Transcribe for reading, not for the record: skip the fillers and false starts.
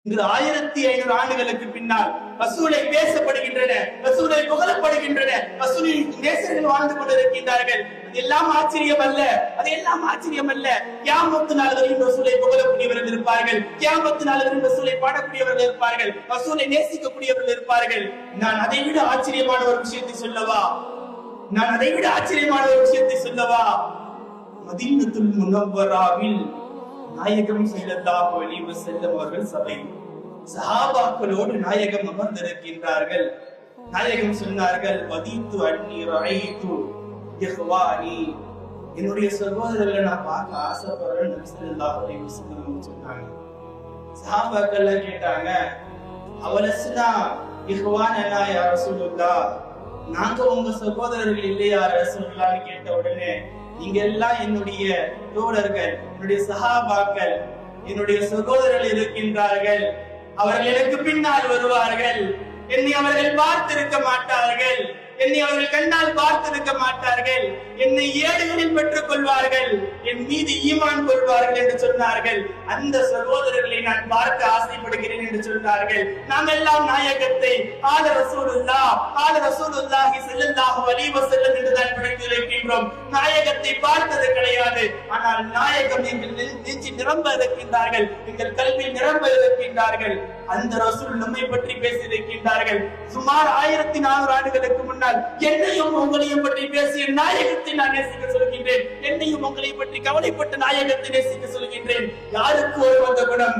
இங்கு 1500 ஆண்டுகளுக்கு பின்னால் ரசூலை பேசப்படுகின்றன, ரசூலை புகழப்படுகின்றன, ரசூலின் நேசர்கள் வாழ்ந்து கொண்டிருக்கின்றார்கள். அதெல்லாம் ஆச்சரியம் அல்ல, அதெல்லாம் ஆச்சரியம் அல்ல. கியாமத்து நாள் வரையும் ரசூலை புகழக்கூடியவர்கள் இருப்பார்கள், கியாமத்து நாள் வரையும் ரசூலை பாடக்கூடியவர்கள் இருப்பார்கள், ரசூலை நேசிக்கக்கூடியவர்கள் இருப்பார்கள். நான் அதை விட ஆச்சரியமான ஒரு விஷயத்தை சொல்லவா? மதீனத்துல் முனவ்வராவில் நாயகம் ஸல்லல்லாஹு அலைஹி வஸல்லம் அவர்கள் சபை சஹாபாக்களோடு நாயகம் அமர்ந்திருக்கின்றார்கள். நாயகம் சொன்னார்கள், வதீத்து அன்னி ரஐது இஹ்வானி, என்னுடைய சகோதரர்களை நான் பார்க்க ஆசைப்படுறேன் நபி ஸல்லல்லாஹு அலைஹி வஸல்லம் சொன்னாங்க. சஹாபாக்கள் கேட்டாங்க, அவலஸ்னா இஹ்வானனா யா ரசூலுல்லாஹ், நாங்க உங்க சகோதரர்கள் இல்லையா ரசூலுல்லாஹ்னு கேட்ட உடனே, நீங்க எல்லாம் என்னுடைய தோழர்கள், என்னுடைய சஹாபாக்கள், என்னுடைய சகோதரர்கள் இருக்கின்றார்கள். அவர்கள் எனக்கு பின்னால் வருவார்கள். என்னை அவர்கள் பார்த்திருக்க மாட்டார்கள், என்னை அவர்கள் கண்ணால் பார்த்திருக்க மாட்டார்கள். என்னை ஏடுகளில் பெற்றுக் கொள்வார்கள், என் மீது ஈமான் கொள்வார்கள் என்று சொன்னார்கள். அந்த சகோதரர்களை நான் பார்க்க ஆசைப்படுகிறேன் என்று சொன்னார்கள். நாம் எல்லாம் நாயகத்தை ஆல ரசூலுல்லாஹி ஸல்லல்லாஹு அலைஹி வஸல்லம் என்று தான் படித்திருக்கின்றோம். நாயகத்தை பார்த்தது கிடையாது. ஆனால் நாயகம் எங்கள் நெஞ்சில் நிரம்ப இருக்கின்றார்கள், எங்கள் கல்வியில் நிரம்ப இருக்கின்றார்கள். அந்த ரசூல் நம்மை பற்றி பேசியிருக்கின்றார்கள். சுமார் 1400 ஆண்டுகளுக்கு முன்னால் என்னையும் உங்களையும் பற்றி பேசிய நாயகத்தை நான் நேசிக்க சொல்கின்றேன். என்னையும் உங்களை பற்றி கவலைப்பட்ட நாயகத்தை நேசிக்க சொல்கின்றேன். யாருக்கு ஒரு குணம்?